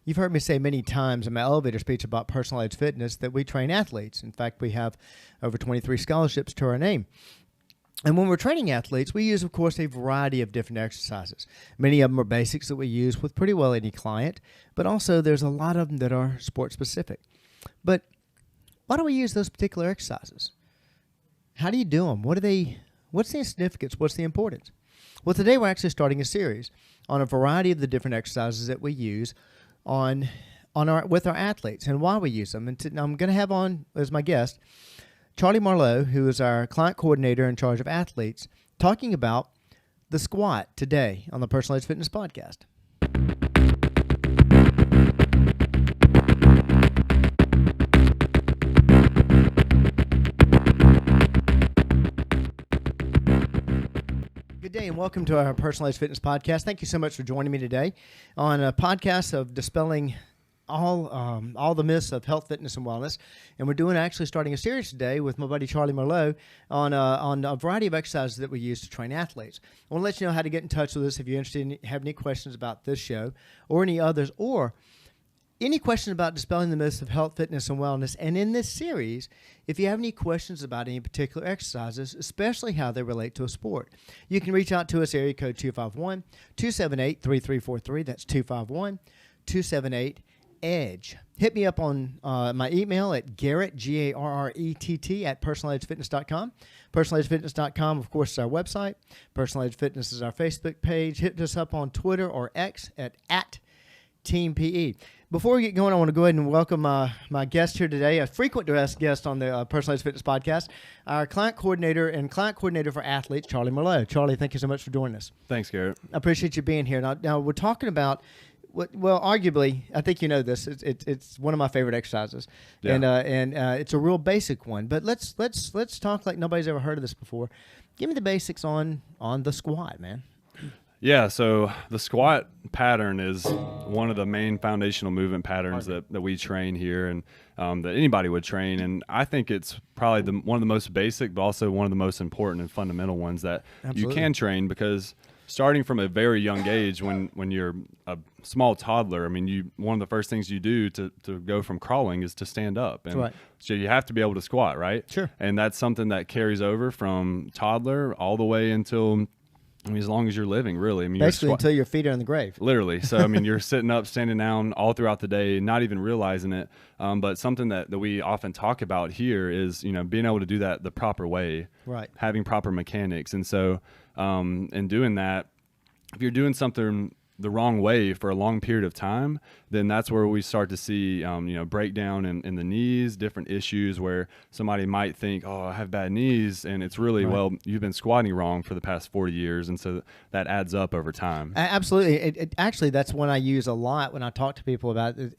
You've heard me say many times in my elevator speech about personal edge fitness that we train athletes. In fact, we have over 23 scholarships to our name. And when we're training athletes, we use, of course, a variety of different exercises. Many of them are basics that we use with pretty well any client, but also there's a lot of them that are sport-specific. But why do we use those particular exercises? How do you do them? What's the significance? What's the importance? Well, today we're actually starting a series on a variety of the different exercises that we use with our athletes and why we use them. And I'm going to have on as my guest Charlie Marlowe, who is our client coordinator in charge of athletes, talking about the squat today on the Personal Edge Fitness Podcast. Good day and welcome to our Personal Edge Fitness Podcast. Thank you so much for joining me today on a podcast of dispelling all the myths of health, fitness, and wellness. And we're actually starting a series today with my buddy Charlie Marlowe on a variety of exercises that we use to train athletes. I want to let you know how to get in touch with us if you're interested and have any questions about this show or any others, or any questions about dispelling the myths of health, fitness, and wellness. And in this series, if you have any questions about any particular exercises, especially how they relate to a sport, you can reach out to us, area code 251-278-3343. That's 251-278-EDGE. Hit me up on my email at Garrett, Garrett, at personaledgefitness.com. Personaledgefitness.com, of course, is our website. Personal Edge Fitness is our Facebook page. Hit us up on Twitter or X at Team PE. Before we get going, I want to go ahead and welcome my guest here today, a frequent guest on the Personal Edge Fitness Podcast, our client coordinator for athletes, Charlie Marlowe. Charlie, thank you so much for joining us. Thanks, Garrett. I appreciate you being here. Now we're talking about arguably, I think you know this. It's one of my favorite exercises, yeah. and it's a real basic one. But let's talk like nobody's ever heard of this before. Give me the basics on the squat, man. Yeah, so the squat pattern is one of the main foundational movement patterns that we train here and that anybody would train. And I think it's probably one of the most basic, but also one of the most important and fundamental ones that Absolutely. You can train, because starting from a very young age, when you're a small toddler, I mean, one of the first things you do to go from crawling is to stand up. And right. So you have to be able to squat, right? Sure. And that's something that carries over from toddler all the way until, I mean, as long as you're living, really. I mean, basically until your feet are in the grave. Literally. So, I mean, you're sitting up, standing down all throughout the day, not even realizing it. But something that we often talk about here is, being able to do that the proper way. Right. Having proper mechanics. And so, in doing that, if you're doing something the wrong way for a long period of time, then that's where we start to see, breakdown in the knees, different issues where somebody might think, oh, I have bad knees. And it's really, right. Well, you've been squatting wrong for the past 40 years. And so that adds up over time. Absolutely. Actually, that's one I use a lot when I talk to people about it.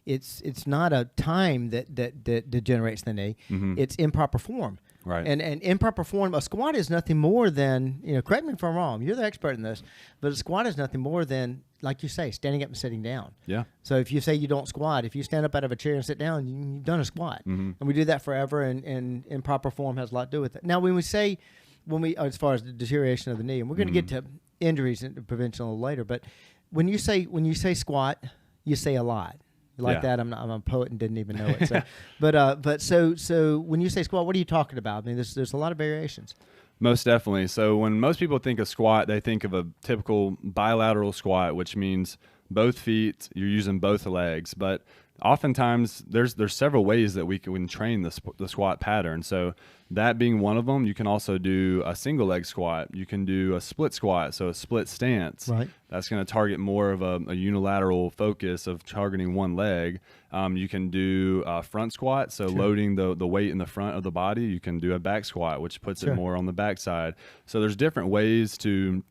It's not a time that degenerates the knee. Mm-hmm. It's improper form. Right. And improper form, a squat is nothing more than, correct me if I'm wrong, you're the expert in this, but a squat is nothing more than, like you say, standing up and sitting down. Yeah. So if you say you don't squat, if you stand up out of a chair and sit down, you've done a squat. Mm-hmm. And we do that forever, and improper form has a lot to do with it. Now, as far as the deterioration of the knee, and we're going to get to injuries and prevention a little later, but when you say squat, you say a lot. Like that, I'm a poet and didn't even know it. So, but so when you say squat, what are you talking about? I mean, there's a lot of variations. Most definitely. So when most people think of squat, they think of a typical bilateral squat, which means both feet, you're using both legs. But oftentimes there's several ways that we can train the squat pattern. So that being one of them, you can also do a single leg squat. You can do a split squat, so a split stance. Right. That's going to target more of a unilateral focus of targeting one leg. You can do a front squat, so sure. Loading the weight in the front of the body. You can do a back squat, which puts sure. It more on the back side. So there's different ways to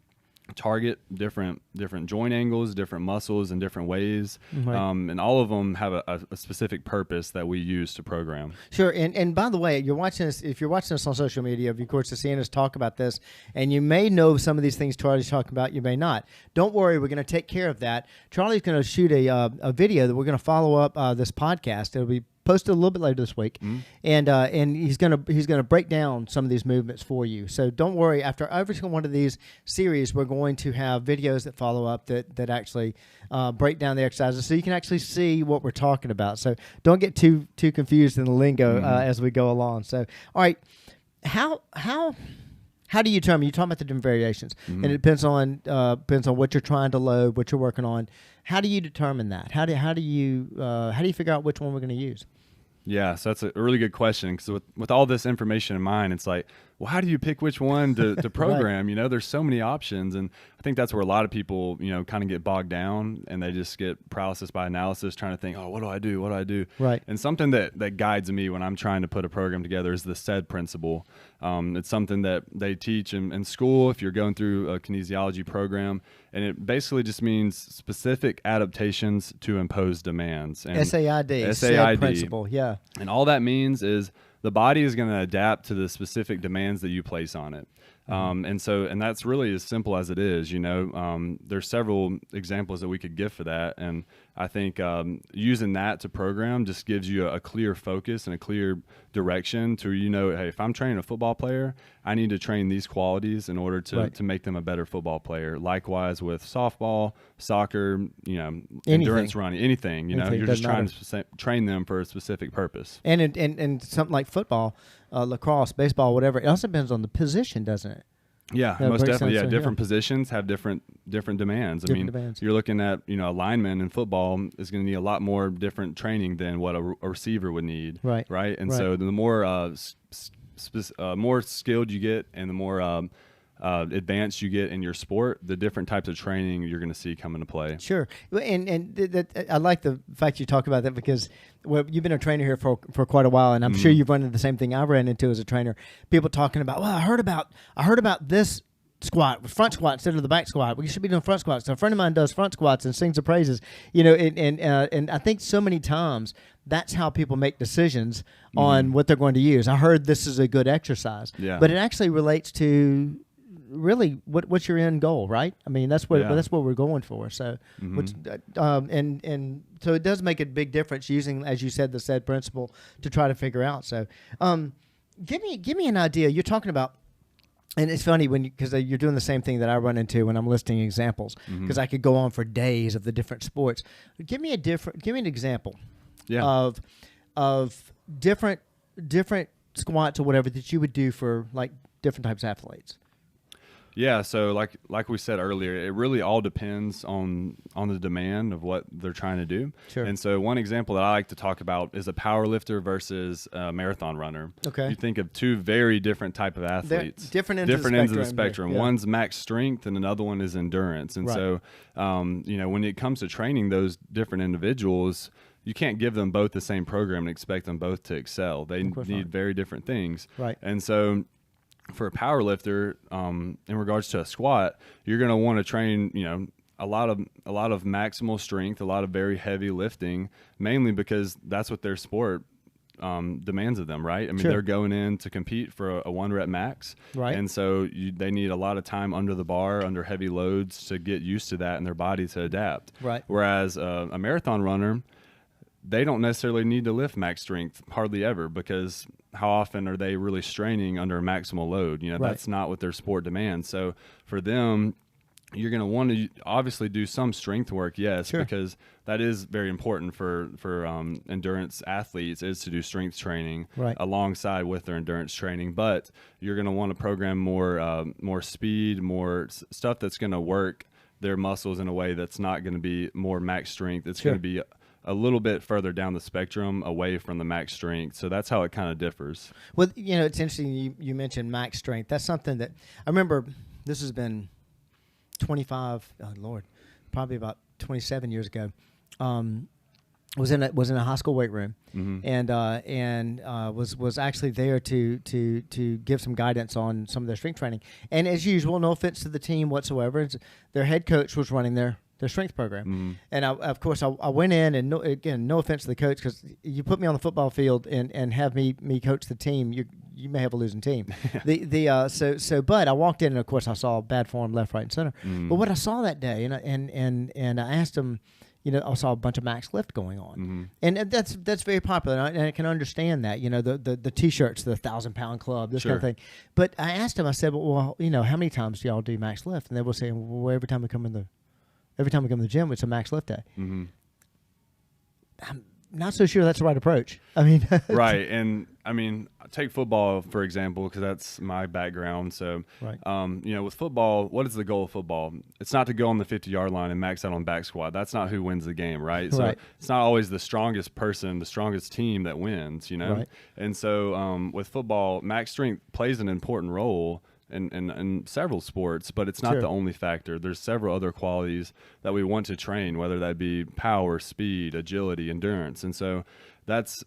target different joint angles, different muscles in different ways. Right. And all of them have a specific purpose that we use to program. Sure. And by the way, if you're watching this on social media, of course, you're seeing us talk about this, and you may know some of these things Charlie's talking about, you may not. Don't worry, we're going to take care of that. Charlie's going to shoot a video that we're going to follow up this podcast. It'll be post it a little bit later this week, and he's gonna break down some of these movements for you. So don't worry. After every single one of these series, we're going to have videos that follow up that actually break down the exercises, so you can actually see what we're talking about. So don't get too confused in the lingo as we go along. So all right, how do you determine? You're talking about the different variations, and it depends on what you're trying to load, what you're working on. How do you determine that? How do you figure out which one we're going to use? Yeah, so that's a really good question, because with all this information in mind, it's like, well, how do you pick which one to program? Right. You know, there's so many options, and I think that's where a lot of people, you know, kind of get bogged down, and they just get paralysis by analysis, trying to think, oh, what do I do? What do I do? Right. And something that guides me when I'm trying to put a program together is the SAID principle. It's something that they teach in school if you're going through a kinesiology program, and it basically just means specific adaptations to impose demands. And SAID principle, yeah. And all that means is the body is going to adapt to the specific demands that you place on it. And that's really as simple as it is. You know, there's several examples that we could give for that. And I think using that to program just gives you a clear focus and a clear direction to, you know, hey, if I'm training a football player, I need to train these qualities in order to make them a better football player. Likewise with softball, soccer, you know, endurance running, anything, you know, you're just trying to train them for a specific purpose. And something like football, lacrosse, baseball, whatever, it also depends on the position, doesn't it? Yeah, most definitely. Yeah, different positions have different demands. I mean, you're looking at, you know, a lineman in football is going to need a lot more different training than what a receiver would need. Right. And so the more more skilled you get, and the more advanced you get in your sport, the different types of training you're going to see come into play. Sure. And I like the fact you talk about that, because you've been a trainer here for quite a while, and I'm sure you've run into the same thing I ran into as a trainer. People talking about, well, I heard about this squat, front squat instead of the back squat. We should be doing front squats. So a friend of mine does front squats and sings the praises. You know, and I think so many times that's how people make decisions on what they're going to use. I heard this is a good exercise, but it actually relates to really what's your end goal, right? I mean, that's what we're going for. So and so it does make a big difference using, as you said, the SAID principle to try to figure out. So give me an idea. You're talking about, and it's funny because you're doing the same thing that I run into when I'm listing examples, because I could go on for days of the different sports. Give me an example of different squats or whatever that you would do for like different types of athletes. Yeah, so like we said earlier, it really all depends on the demand of what they're trying to do. Sure. And so one example that I like to talk about is a power lifter versus a marathon runner. Okay. You think of two very different type of athletes. Different ends of the spectrum. Yeah. One's max strength and another one is endurance. And so, you know, when it comes to training those different individuals, you can't give them both the same program and expect them both to excel. They need very different things. Right. And so for a power lifter, in regards to a squat, you're going to want to train, you know, a lot of maximal strength, a lot of very heavy lifting, mainly because that's what their sport demands of them, right? I mean, they're going in to compete for a 1 rep max, right? And so they need a lot of time under the bar, under heavy loads to get used to that and their body to adapt. Right. Whereas a marathon runner, they don't necessarily need to lift max strength hardly ever, because how often are they really straining under a maximal load? You know, that's not what their sport demands. So for them, you're going to want to obviously do some strength work, because that is very important for endurance athletes, is to do strength training alongside with their endurance training. But you're going to want to program more speed, more stuff that's going to work their muscles in a way that's not going to be more max strength. It's going to be a little bit further down the spectrum away from the max strength. So that's how it kind of differs. Well, you know, it's interesting you mentioned max strength. That's something that I remember. This has been 25, probably about 27 years ago. Was in a high school weight room, and was actually there to give some guidance on some of their strength training. And as usual, no offense to the team whatsoever, their head coach was running their strength program. And of course I went in, and no offense to the coach, because you put me on the football field and have me coach the team, you may have a losing team. But I walked in, and of course I saw bad form left, right, and center. But what I saw that day, and I asked him, I saw a bunch of max lift going on, and that's very popular, and I can understand that. The T-shirts, the 1,000-pound club, this kind of thing. But I asked them, I said, well, how many times do y'all do max lift? And they were saying, well, every time we come in the gym, it's a max lift day. Mm-hmm. I'm not so sure that's the right approach. I mean, right, and I mean, take football for example, because that's my background. So, with football, what is the goal of football? It's not to go on the 50-yard line and max out on back squat. That's not who wins the game, right? So it's not always the strongest person, the strongest team that wins, Right. And so with football, max strength plays an important role in several sports, but it's not the only factor. There's several other qualities that we want to train, whether that be power, speed, agility, endurance. And so that's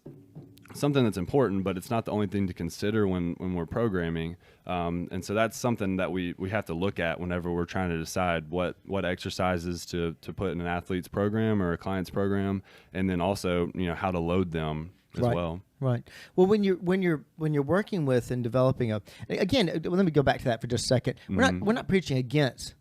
something that's important, but it's not the only thing to consider when we're programming. And so that's something that we have to look at whenever we're trying to decide what exercises to put in an athlete's program or a client's program, and then also how to load them as well. Right. Well, when you're working with and developing again, let me go back to that for just a second. We're not preaching against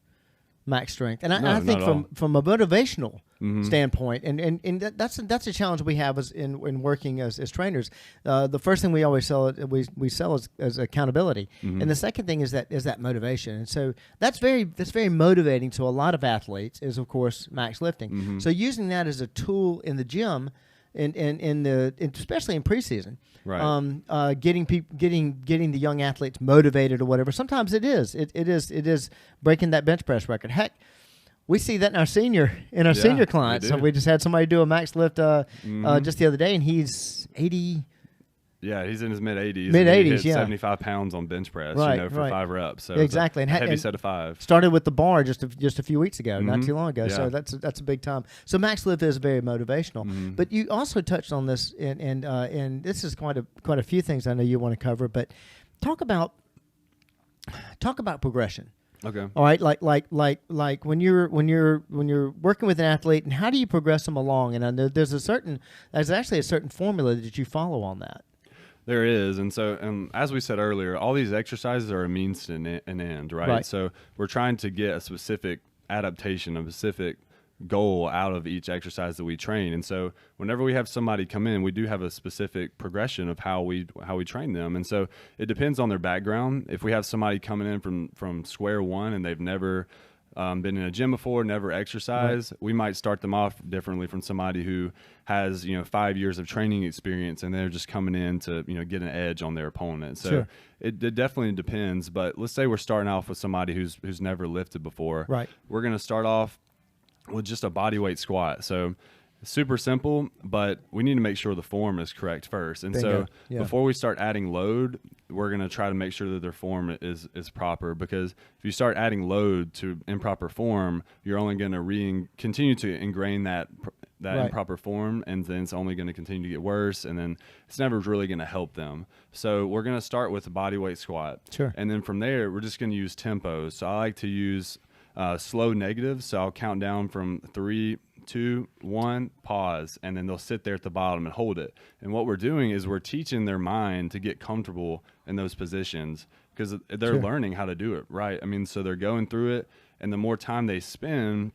max strength, and I think from a motivational standpoint, and that's a challenge we have in working as trainers. The first thing we always sell as accountability, and the second thing is that motivation. And so that's very motivating to a lot of athletes. Is of course max lifting. So using that as a tool in the gym. Especially in preseason, right? Getting the young athletes motivated or whatever. Sometimes it is breaking that bench press record. Heck, we see that in our senior clients. So we just had somebody do a max lift just the other day, and he's 80. Yeah, he's in his mid-80s. 75 pounds on bench press, for 5 reps. So exactly, and a heavy set of 5. Started with the bar just a few weeks ago, not too long ago. Yeah. So that's a big time. So max lift is very motivational. But you also touched on this, and this is quite a few things I know you want to cover. But talk about progression. Okay. All right. Like when you're working with an athlete, and how do you progress them along? And I know there's actually a certain formula that you follow on that. There is, and so as we said earlier, all these exercises are a means to an end, right? So we're trying to get a specific adaptation, a specific goal out of each exercise that we train. And so whenever we have somebody come in, we do have a specific progression of how we train them. And so it depends on their background. If we have somebody coming in from square one and they've never been in a gym before, never exercised, we might start them off differently from somebody who has 5 years of training experience and they're just coming in to get an edge on their opponent. So it definitely depends. But let's say we're starting off with somebody who's never lifted before. Right. We're going to start off with just a body weight squat. So super simple, but we need to make sure the form is correct first. And so before we start adding load, we're going to try to make sure that their form is proper, because if you start adding load to improper form, you're only going to continue to ingrain that improper form, and then it's only going to continue to get worse, and then it's never really going to help them. So we're going to start with a body weight squat. Sure. And then from there, we're just going to use tempos. So I like to use slow negatives. So I'll count down from 3, 2, 1, pause, and then they'll sit there at the bottom and hold it. And what we're doing is we're teaching their mind to get comfortable in those positions, because they're learning how to do it, right? I mean, so they're going through it, and the more time they spend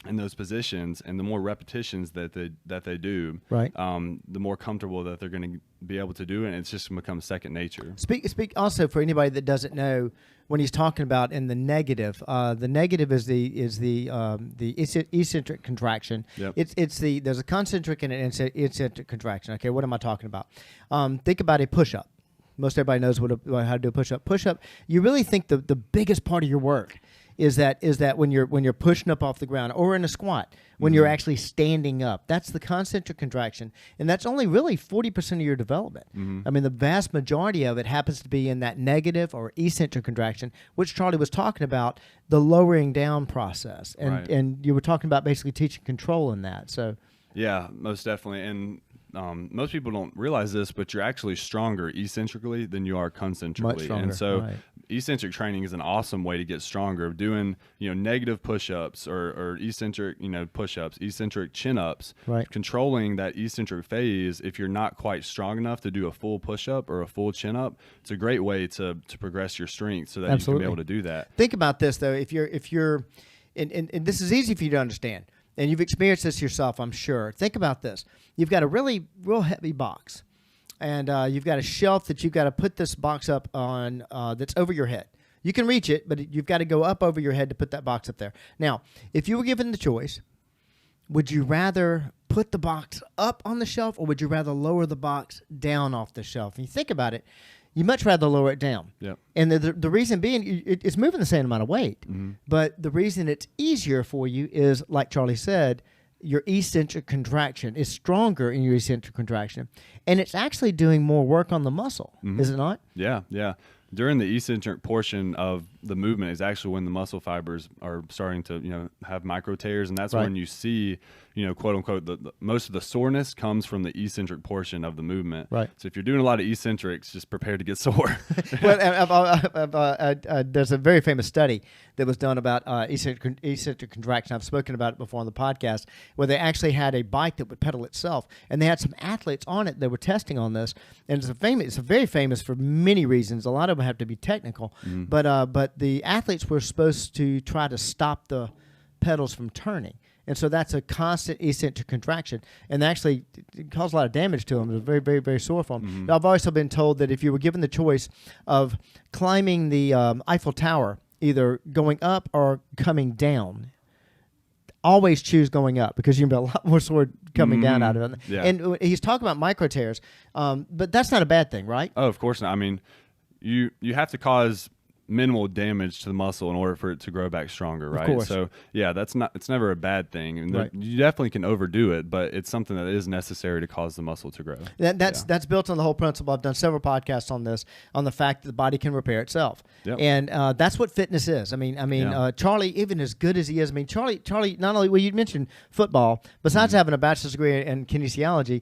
in those positions, and the more repetitions that they do, the more comfortable that they're going to be able to do it, and it's just going to become second nature. Speak also for anybody that doesn't know, when he's talking about in the negative is the eccentric contraction. Yep. There's a concentric and an eccentric contraction. Okay, what am I talking about? Think about a push-up. Most everybody knows how to do a push-up. Push-up, you really think the biggest part of your work is that when you're pushing up off the ground, or in a squat, when you're actually standing up. That's the concentric contraction, and that's only really 40% of your development. I mean, the vast majority of it happens to be in that negative or eccentric contraction, which Charlie was talking about, the lowering down process, and you were talking about basically teaching control in that. So yeah, most definitely. And most people don't realize this, but you're actually stronger eccentrically than you are concentrically. Much stronger, and so eccentric training is an awesome way to get stronger. Doing negative push-ups or eccentric push-ups, eccentric chin-ups, controlling that eccentric phase. If you're not quite strong enough to do a full push-up or a full chin-up, it's a great way to progress your strength so that you can be able to do that. Think about this though. If you're and this is easy for you to understand. and you've experienced this yourself, I'm sure. Think about this. You've got a real heavy box, and you've got a shelf that you've got to put this box up on that's over your head. You can reach it, but you've got to go up over your head to put that box up there. Now, if you were given the choice, would you rather put the box up on the shelf, or would you rather lower the box down off the shelf? And you think about it, you much rather lower it down. Yep. And the reason being, it's moving the same amount of weight. Mm-hmm. But the reason it's easier for you is, like Charlie said, your eccentric contraction is stronger in your eccentric contraction. And it's actually doing more work on the muscle, is it not? Yeah, yeah. During the eccentric portion of the movement is actually when the muscle fibers are starting to, have micro tears, and that's when you see, quote unquote, the most of the soreness comes from the eccentric portion of the movement. Right. So if you're doing a lot of eccentrics, just prepare to get sore. Well, there's a very famous study that was done about eccentric contraction. I've spoken about it before on the podcast, where they actually had a bike that would pedal itself, and they had some athletes on it that were testing on this, and it's very famous for many reasons. A lot of them have to be technical, but the athletes were supposed to try to stop the pedals from turning. And so that's a constant eccentric contraction, and actually it caused a lot of damage to them. It was very, very, very sore for them. Mm-hmm. I've also been told that if you were given the choice of climbing the Eiffel Tower, either going up or coming down, always choose going up, because you're going to be a lot more sore coming down out of it. Yeah. And he's talking about micro tears, but that's not a bad thing, right? Oh, of course not. I mean, you have to cause minimal damage to the muscle in order for it to grow back stronger, right? Of course. So yeah, it's never a bad thing, and Right. you definitely can overdo it, but it's something that is necessary to cause the muscle to grow. That's built on the whole principle. I've done several podcasts on this, on the fact that the body can repair itself. Yep. And that's what fitness is. Charlie, even as good as he is, Charlie, not only, well, you mentioned football, besides having a bachelor's degree in kinesiology,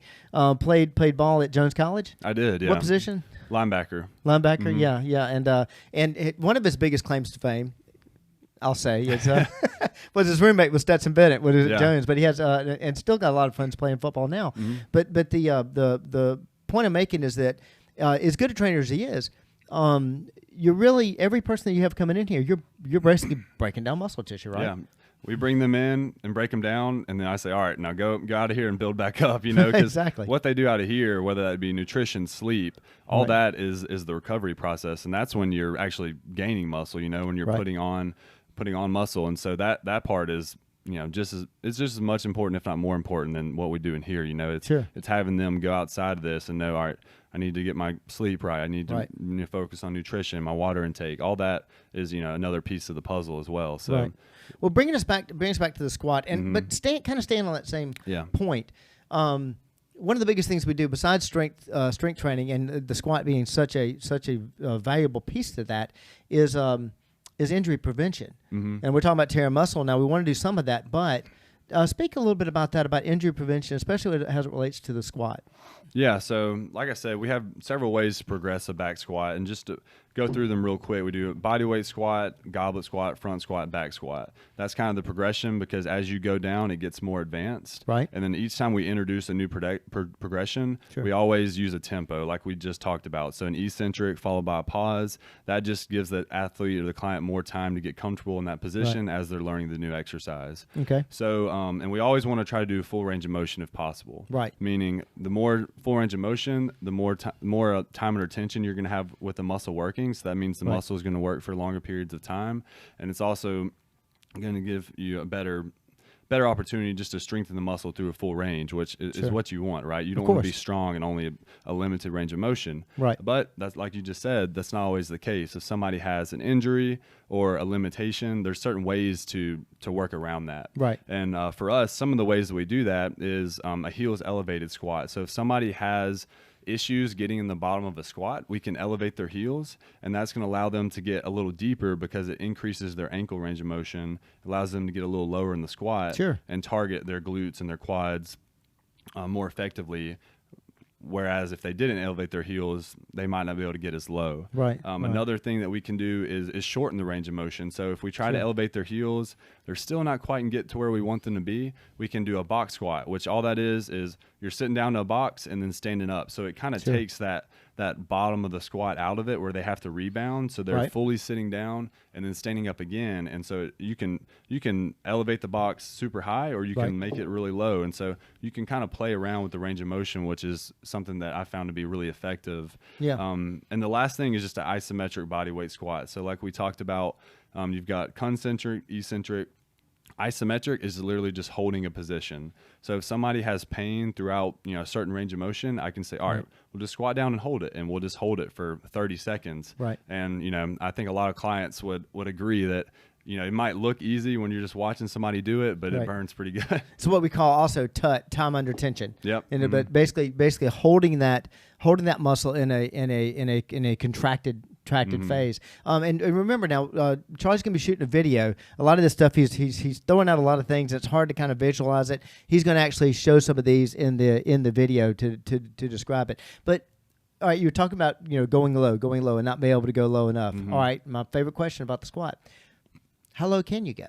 played ball at Jones College. I did, yeah. What position? Linebacker. Yeah. And one of his biggest claims to fame, I'll say, is was his roommate was Stetson Bennett, was at Jones, but he has and still got a lot of friends playing football now. Mm-hmm. But the point I'm making is that as good a trainer as he is, you're really, every person that you have coming in here, you're basically breaking down muscle tissue, right? Yeah. We bring them in and break them down, and then I say, all right, now go out of here and build back up, because Exactly. what they do out of here, whether that be nutrition, sleep, all that is the recovery process, and that's when you're actually gaining muscle, when you're putting on muscle. And so that part is, it's just as much important, if not more important, than what we do in here. It's having them go outside of this and know, all right, I need to get my sleep right. I need to focus on nutrition, my water intake. All that is, another piece of the puzzle as well. So, well, bringing us back to the squat, and but staying on that same point. One of the biggest things we do, besides strength training, and the squat being such a valuable piece to that, is injury prevention. And we're talking about tearing muscle now. We want to do some of that, but speak a little bit about that, about injury prevention, especially as it relates to the squat. Yeah, so like I said, we have several ways to progress a back squat, and just to go through them real quick, we do body weight squat, goblet squat, front squat, back squat. That's kind of the progression, because as you go down, it gets more advanced. Right. And then each time we introduce a new progression, we always use a tempo, like we just talked about. So an eccentric followed by a pause, that just gives the athlete or the client more time to get comfortable in that position as they're learning the new exercise. Okay. So, and we always want to try to do full range of motion if possible. Right. Meaning the more full range of motion, the more time under tension you're going to have with the muscle working. So that means the muscle is going to work for longer periods of time, and it's also going to give you a better opportunity just to strengthen the muscle through a full range, which is what you want, right? You don't want to be strong and only a limited range of motion. Right. But that's, like you just said, that's not always the case. If somebody has an injury or a limitation, there's certain ways to work around that. Right. And for us, some of the ways that we do that is a heels elevated squat. So if somebody has issues getting in the bottom of a squat, we can elevate their heels, and that's going to allow them to get a little deeper, because it increases their ankle range of motion, allows them to get a little lower in the squat and target their glutes and their quads more effectively. Whereas if they didn't elevate their heels, they might not be able to get as low. Right. Another thing that we can do is shorten the range of motion. So if we try to elevate their heels, they're still not quite and get to where we want them to be, we can do a box squat, which all that is you're sitting down to a box and then standing up. So it kind of takes that that bottom of the squat out of it where they have to rebound. So they're fully sitting down and then standing up again. And so you can elevate the box super high, or you can make it really low. And so you can kind of play around with the range of motion, which is something that I found to be really effective. Yeah. And the last thing is just an isometric body weight squat. So like we talked about, you've got concentric, eccentric. Isometric is literally just holding a position. So if somebody has pain throughout, a certain range of motion, I can say, all right, we'll just squat down and hold it, and we'll just hold it for 30 seconds. Right. And, I think a lot of clients would agree that, it might look easy when you're just watching somebody do it, but it burns pretty good. So what we call also TUT, time under tension. Yep. And but basically holding that muscle in a contracted phase. And remember now, Charlie's gonna be shooting a video. A lot of this stuff he's throwing out a lot of things. It's hard to kind of visualize it. He's gonna actually show some of these in the video to describe it. But all right, you were talking about going low, and not being able to go low enough. All right, my favorite question about the squat: how low can you go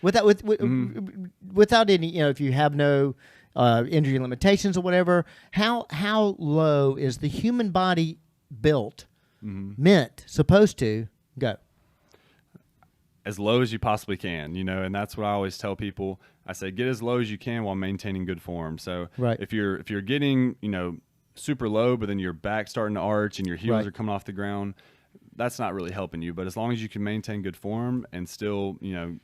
without any? If you have no injury limitations or whatever, how low is the human body built? Supposed to go as low as you possibly can, and that's what I always tell people. I say get as low as you can while maintaining good form. So if you're getting super low, but then your back's starting to arch and your heels are coming off the ground, that's not really helping you. But as long as you can maintain good form and still,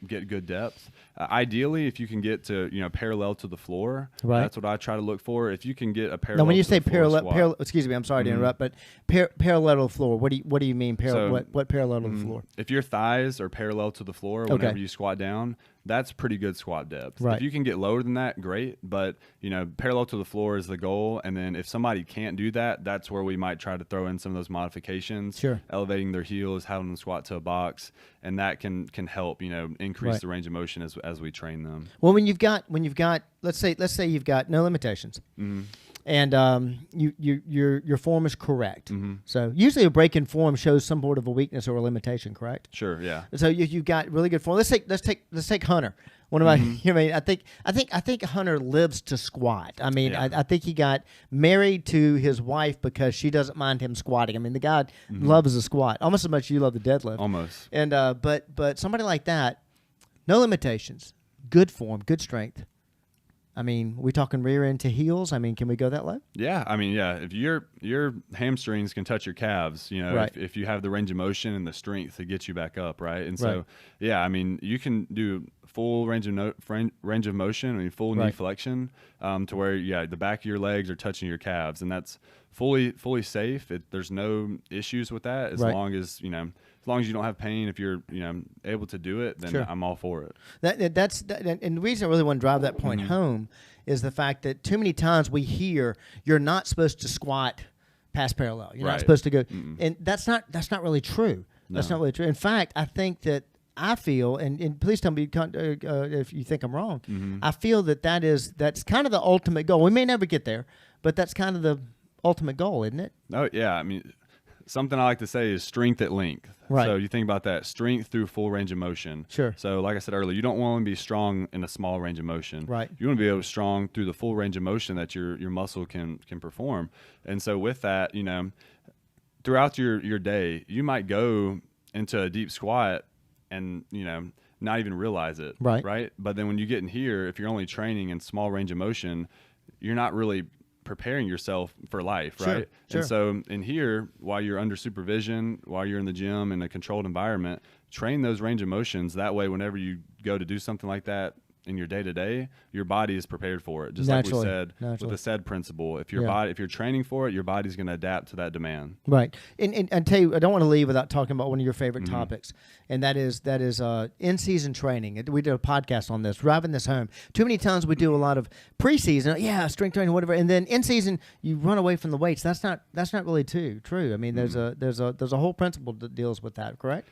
get good depth, ideally, if you can get to, parallel to the floor, that's what I try to look for. If you can get a parallel. Now, when you say parallel, excuse me, I'm sorry to interrupt, but parallel to the floor, what do you mean? What parallel to the floor? If your thighs are parallel to the floor whenever you squat down, that's pretty good squat depth. If you can get lower than that, great. But, parallel to the floor is the goal. And then if somebody can't do that, that's where we might try to throw in some of those modifications. Sure. Elevating their heels, having them squat to a box. And that can help, increase the range of motion as we train them. Well, when you've got let's say you've got no limitations. And your form is correct. So usually a break in form shows some sort of a weakness or a limitation, correct? Sure, yeah. So you've got really good form. Let's take Hunter. One of my, I think Hunter lives to squat. I mean, I think he got married to his wife because she doesn't mind him squatting. I mean, the guy loves the squat almost as much as you love the deadlift. Almost. And but somebody like that, no limitations, good form, good strength. I mean, we talking rear end to heels? I mean, can we go that low? Yeah. I mean, yeah. If your hamstrings can touch your calves, if you have the range of motion and the strength to get you back up, right? And so, yeah, I mean, you can do full range of motion. I mean, full knee flexion to where, the back of your legs are touching your calves, and that's fully safe. There's no issues with that as long as as long as you don't have pain. If you're able to do it, then I'm all for it. And the reason I really want to drive that point home is the fact that too many times we hear you're not supposed to squat past parallel. You're not supposed to go, and that's not really true. No. That's not really true. In fact, I think that I feel, and please tell me if you think I'm wrong. I feel that's kind of the ultimate goal. We may never get there, but that's kind of the ultimate goal, isn't it? Oh yeah, I mean, something I like to say is strength at length. Right. So you think about that, strength through full range of motion. Sure. So like I said earlier, you don't want to be strong in a small range of motion. Right. You want to be able to strong through the full range of motion that your muscle can perform. And so with that, throughout your day, you might go into a deep squat and, not even realize it. Right. But then when you get in here, if you're only training in small range of motion, you're not really preparing yourself for life, right? Sure. And so in here, while you're under supervision, while you're in the gym in a controlled environment, train those range of motions. That way, whenever you go to do something like that in your day-to-day, your body is prepared for it. Just naturally, like we said with the SAID principle. If if you're training for it, your body's going to adapt to that demand. Right. And I tell you, I don't want to leave without talking about one of your favorite topics, and that is in-season training. We did a podcast on this, driving this home. Too many times we do a lot of preseason, strength training, whatever, and then in-season you run away from the weights. That's not really true. I mean, there's a whole principle that deals with that, correct?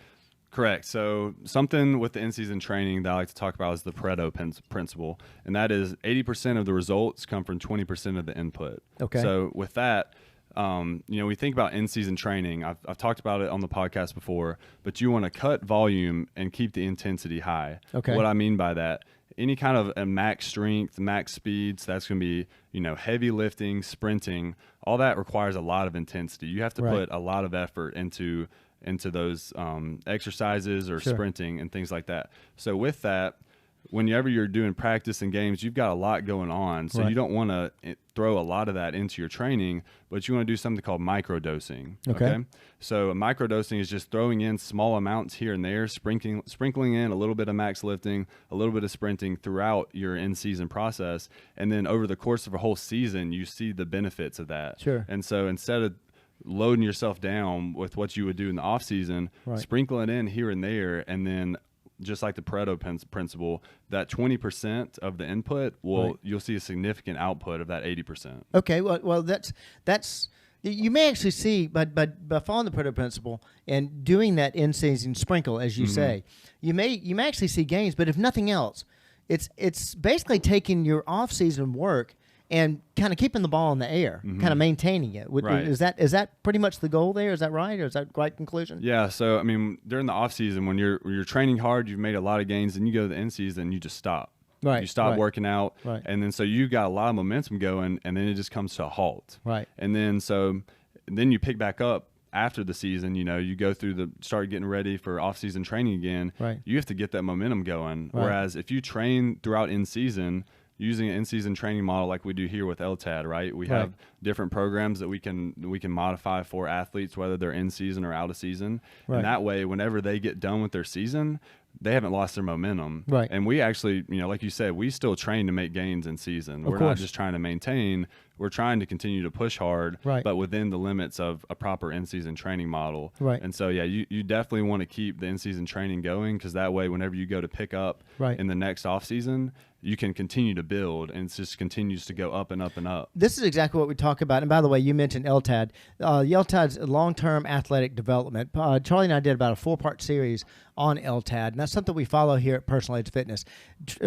Correct. So something with the in-season training that I like to talk about is the Pareto principle, and that is 80% of the results come from 20% of the input. Okay. So with that, we think about in-season training. I've talked about it on the podcast before, but you want to cut volume and keep the intensity high. Okay. What I mean by that any kind of a max strength, max speed. So that's going to be, heavy lifting, sprinting. All that requires a lot of intensity. You have to put a lot of effort into those exercises or sprinting and things like that. So with that, whenever you're doing practice and games, you've got a lot going on. So you don't want to throw a lot of that into your training, but you want to do something called microdosing. Okay. So microdosing is just throwing in small amounts here and there, sprinkling in a little bit of max lifting, a little bit of sprinting throughout your in-season process. And then over the course of a whole season, you see the benefits of that. Sure. And so instead of loading yourself down with what you would do in the off season, sprinkle it in here and there, and then just like the Pareto principle, that 20% of the input you'll see a significant output of that 80%. Okay, well that's you may actually see, but by following the Pareto principle and doing that in-season sprinkle, as you say, you may actually see gains. But if nothing else, it's basically taking your off-season work and kind of keeping the ball in the air, kind of maintaining it. Is that pretty much the goal there? Is that right, or is that the right conclusion? Yeah. So I mean, during the off season, when you're training hard, you've made a lot of gains, and you go to the end season, you just stop. Right. You stop working out, and then so you got a lot of momentum going, and then it just comes to a halt. Right. And then you pick back up after the season. You go through start getting ready for off season training again. Right. You have to get that momentum going. Right. Whereas if you train throughout in season, using an in-season training model like we do here with LTAD, right? We have different programs that we can modify for athletes, whether they're in season or out of season. Right. And that way, whenever they get done with their season, they haven't lost their momentum. Right. And we actually, like you said, we still train to make gains in season. We're not just trying to maintain. We're trying to continue to push hard, but within the limits of a proper in-season training model. Right. And so, you definitely want to keep the in-season training going, because that way, whenever you go to pick up in the next off-season, you can continue to build, and it just continues to go up and up and up. This is exactly what we talk about. And by the way, you mentioned LTAD. LTAD's long-term athletic development. Charlie and I did about a 4-part series on LTAD, and that's something we follow here at Personal Edge Fitness.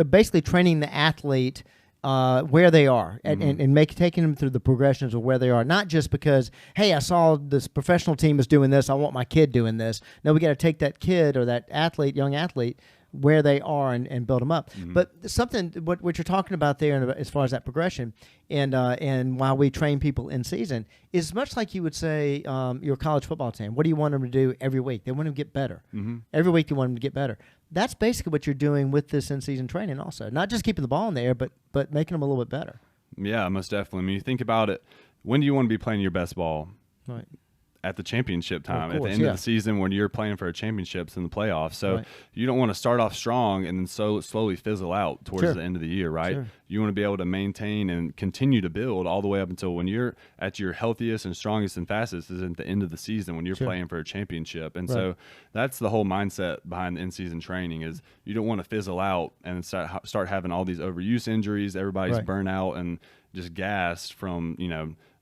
Basically training the athlete where they are and taking them through the progressions of where they are. Not just because, hey, I saw this professional team is doing this, I want my kid doing this. No, we got to take that kid or that young athlete, where they are and build them up. But something what you're talking about there as far as that progression and while we train people in season is much like you would say your college football team. What do you want them to do every week? They want them to get better. Every week you want them to get better. That's basically what you're doing with this in-season training also. Not just keeping the ball in the air, but making them a little bit better. Yeah, most definitely. I mean, you think about it, when do you want to be playing your best ball? Right. At the championship time, course, at the end of the season, when you're playing for championships in the playoffs. So you don't want to start off strong and then slowly fizzle out towards the end of the year, right? Sure. You want to be able to maintain and continue to build all the way up until when you're at your healthiest and strongest and fastest is at the end of the season when you're playing for a championship. And so that's the whole mindset behind the in-season training is you don't want to fizzle out and start having all these overuse injuries. Everybody's burnt out and just gassed from,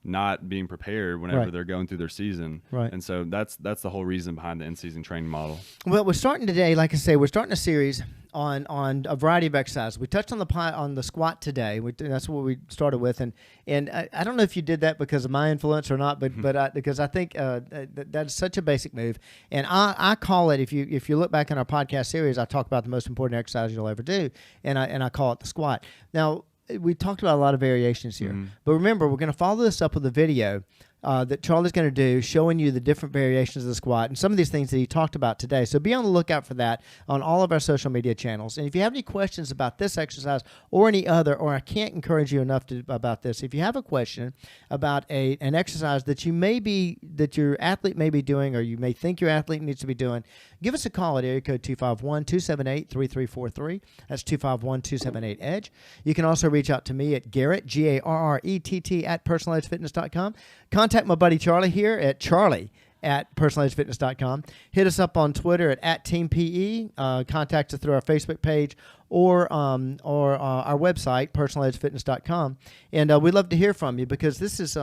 not being prepared whenever they're going through their season. Right. And so that's the whole reason behind the in-season training model. Well, we're starting today, like I say, we're starting a series on a variety of exercises. We touched on the squat today. That's what we started with. And I don't know if you did that because of my influence or not, but because I think that's such a basic move. And I call it, if you look back in our podcast series, I talk about the most important exercise you'll ever do, and I call it the squat. Now, we talked about a lot of variations here, but remember, we're going to follow this up with a video that Charlie's going to do showing you the different variations of the squat and some of these things that he talked about today. So be on the lookout for that on all of our social media channels. And if you have any questions about this exercise or any other, or I can't encourage you enough about this, if you have a question about an exercise that your athlete may be doing or you may think your athlete needs to be doing, give us a call at area code 251-278-3343. That's 251-278-EDGE. You can also reach out to me at Garrett, Garrett, at personaledgefitness.com. Contact my buddy Charlie here at charlie@personaledgefitness.com. Hit us up on Twitter at @TeamPE. Contact us through our Facebook page or our website, personaledgefitness.com. And we'd love to hear from you because this is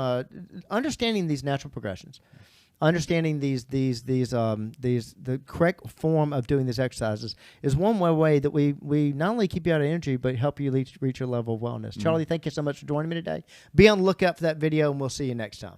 understanding these natural progressions. Understanding the correct form of doing these exercises is one way that we not only keep you out of energy, but help you reach your level of wellness. Charlie, thank you so much for joining me today. Be on the lookout for that video, and we'll see you next time.